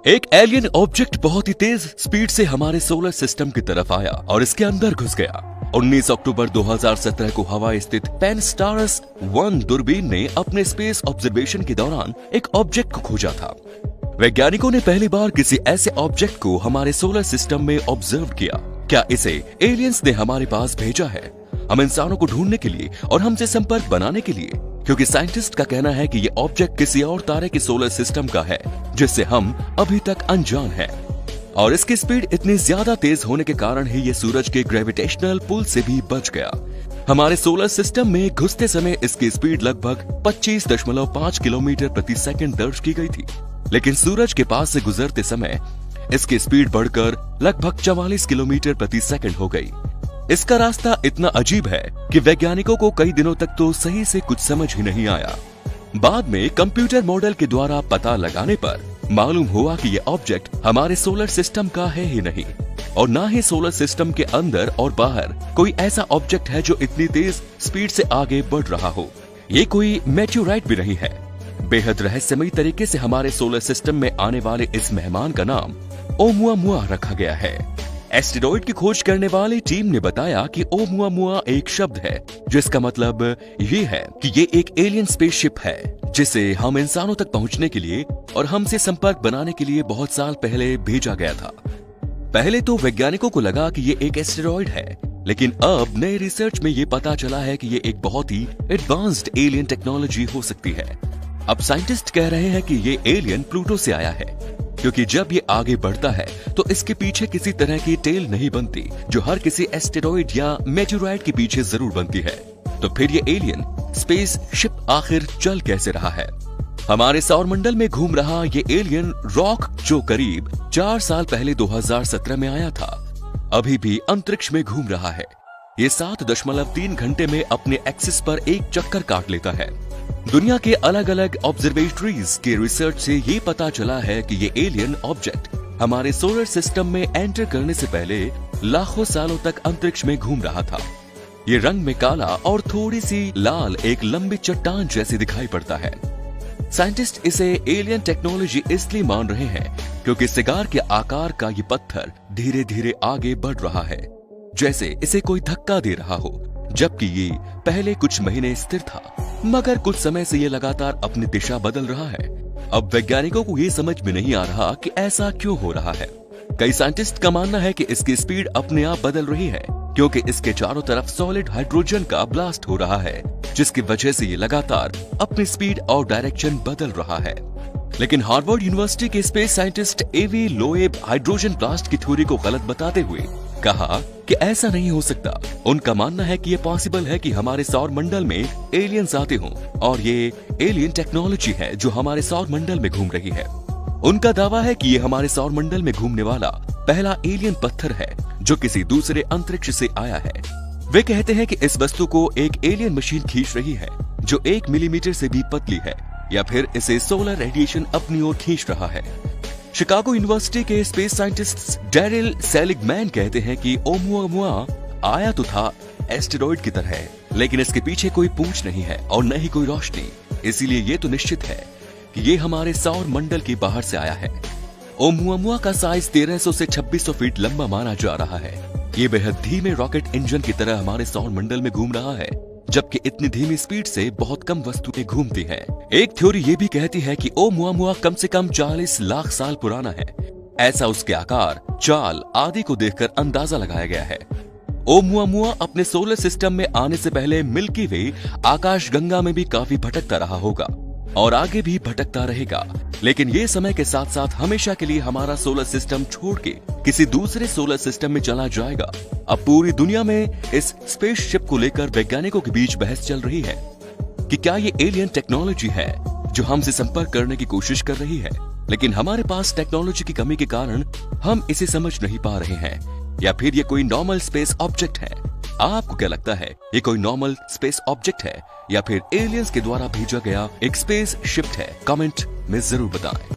एक alien object बहुत ही तेज speed से हमारे सोलर सिस्टम की तरफ आया और इसके अंदर घुस गया। 19 अक्टूबर 2017 को हवाई स्थित पेनस्टारस 1 दूरबीन ने अपने स्पेस ऑब्जर्वेशन के दौरान एक ऑब्जेक्ट को खोजा था। वैज्ञानिकों ने पहली बार किसी ऐसे ऑब्जेक्ट को हमारे सोलर सिस्टम में ऑब्जर्व किया। क्या इसे एलियंस ने हमारे पास भेजा है, हम इंसानों को ढूंढने के लिए और हमसे संपर्क बनाने के लिए? क्योंकि साइंटिस्ट का कहना है कि ये ऑब्जेक्ट किसी और तारे के सोलर सिस्टम का है जिससे हम अभी तक अनजान हैं। और इसकी स्पीड इतनी ज्यादा तेज होने के कारण ही ये सूरज के ग्रेविटेशनल पुल से भी बच गया। हमारे सोलर सिस्टम में घुसते समय इसकी स्पीड लगभग 25.5 किलोमीटर प्रति सेकंड दर्ज की गई थी, लेकिन सूरज के पास से गुजरते समय इसकी स्पीड बढ़कर लगभग 44 किलोमीटर प्रति सेकंड हो गई। इसका रास्ता इतना अजीब है कि वैज्ञानिकों को कई दिनों तक तो सही से कुछ समझ ही नहीं आया। बाद में कंप्यूटर मॉडल के द्वारा पता लगाने पर मालूम हुआ कि यह ऑब्जेक्ट हमारे सोलर सिस्टम का है ही नहीं, और ना ही सोलर सिस्टम के अंदर और बाहर कोई ऐसा ऑब्जेक्ट है जो इतनी तेज स्पीड से आगे बढ़ रहा हो। ये कोई मेट्योराइट भी नहीं है। बेहद रहस्यमयी तरीके से हमारे सोलर सिस्टम में आने वाले इस मेहमान का नाम ओमुआमुआ रखा गया है। एस्टेरॉइड की खोज करने वाली टीम ने बताया कि ओमुआमुआ एक शब्द है जिसका मतलब ये है कि ये एक एलियन स्पेसशिप है जिसे हम इंसानों तक पहुंचने के लिए और हमसे संपर्क बनाने के लिए बहुत साल पहले भेजा गया था। पहले तो वैज्ञानिकों को लगा कि ये एक एस्टेरॉइड है, लेकिन अब नए रिसर्च में ये पता चला है कि ये एक बहुत ही एडवांस्ड एलियन टेक्नोलॉजी हो सकती है। अब साइंटिस्ट कह रहे हैं कि ये एलियन प्लूटो से आया है, क्योंकि जब ये आगे बढ़ता है तो इसके पीछे किसी तरह की टेल नहीं बनती जो हर किसी एस्टेरॉइड या मेट्योराइट के पीछे जरूर बनती है। तो फिर ये एलियन स्पेस शिप आखिर चल कैसे रहा है? हमारे सौरमंडल में घूम रहा ये एलियन रॉक जो करीब 4 साल पहले 2017 में आया था, अभी भी अंतरिक्ष में घूम रहा है। ये 7.3 घंटे में अपने एक्सिस पर एक चक्कर काट लेता है। दुनिया के अलग अलग ऑब्जर्वेटरीज के रिसर्च से ये पता चला है कि ये एलियन ऑब्जेक्ट हमारे सोलर सिस्टम में एंटर करने से पहले लाखों सालों तक अंतरिक्ष में घूम रहा था। ये रंग में काला और थोड़ी सी लाल एक लंबी चट्टान जैसी दिखाई पड़ता है। साइंटिस्ट इसे एलियन टेक्नोलॉजी इसलिए मान रहे हैं क्योंकि सिगार के आकार का ये पत्थर धीरे धीरे आगे बढ़ रहा है, जैसे इसे कोई धक्का दे रहा हो, जबकि ये पहले कुछ महीने स्थिर था, मगर कुछ समय से ये लगातार अपनी दिशा बदल रहा है। अब वैज्ञानिकों को ये समझ में नहीं आ रहा कि ऐसा क्यों हो रहा है। कई साइंटिस्ट का मानना है कि इसकी स्पीड अपने आप बदल रही है क्योंकि इसके चारों तरफ सॉलिड हाइड्रोजन का ब्लास्ट हो रहा है, जिसकी वजह से ये लगातार अपनी स्पीड और डायरेक्शन बदल रहा है। लेकिन हार्वर्ड यूनिवर्सिटी के स्पेस साइंटिस्ट एवी लोएब हाइड्रोजन ब्लास्ट की थ्योरी को गलत बताते हुए कहा कि ऐसा नहीं हो सकता। उनका मानना है कि ये पॉसिबल है कि हमारे सौर मंडल में एलियंस आते हों और ये एलियन टेक्नोलॉजी है जो हमारे सौर मंडल में घूम रही है। उनका दावा है कि ये हमारे सौर मंडल में घूमने वाला पहला एलियन पत्थर है जो किसी दूसरे अंतरिक्ष से आया है। वे कहते हैं कि इस वस्तु को एक एलियन मशीन खींच रही है जो 1 मिलीमीटर से भी पतली है, या फिर इसे सोलर रेडिएशन अपनी ओर खींच रहा है। शिकागो यूनिवर्सिटी के स्पेस साइंटिस्ट डैरिल सेलिगमैन कहते हैं कि ओमुआमुआ आया तो था एस्टेरॉइड की तरह, लेकिन इसके पीछे कोई पूंछ नहीं है और न ही कोई रोशनी, इसीलिए ये तो निश्चित है कि ये हमारे सौर मंडल के बाहर से आया है। ओमुआमुआ का साइज 1300 से 2600 फीट लंबा माना जा रहा है। ये बेहद धीमे रॉकेट इंजन की तरह हमारे सौर मंडल में घूम रहा है, जबकि इतनी धीमी स्पीड से बहुत कम वस्तुएं घूमती हैं। एक थ्योरी ये भी कहती है कि ओमुआमुआ कम से कम 40 लाख साल पुराना है। ऐसा उसके आकार, चाल आदि को देखकर अंदाजा लगाया गया है। ओमुआमुआ अपने सोलर सिस्टम में आने से पहले मिल्की वे आकाशगंगा में भी काफी भटकता रहा होगा और आगे भी भटकता रहेगा, लेकिन ये समय के साथ साथ हमेशा के लिए हमारा सोलर सिस्टम छोड़ के किसी दूसरे सोलर सिस्टम में चला जाएगा। अब पूरी दुनिया में इस स्पेसशिप को लेकर वैज्ञानिकों के बीच बहस चल रही है कि क्या ये एलियन टेक्नोलॉजी है जो हमसे संपर्क करने की कोशिश कर रही है, लेकिन हमारे पास टेक्नोलॉजी की कमी के कारण हम इसे समझ नहीं पा रहे हैं, या फिर ये कोई नॉर्मल स्पेस ऑब्जेक्ट है। आपको क्या लगता है, ये कोई नॉर्मल स्पेस ऑब्जेक्ट है या फिर एलियंस के द्वारा भेजा गया एक स्पेस शिप है? कमेंट में जरूर बताएं।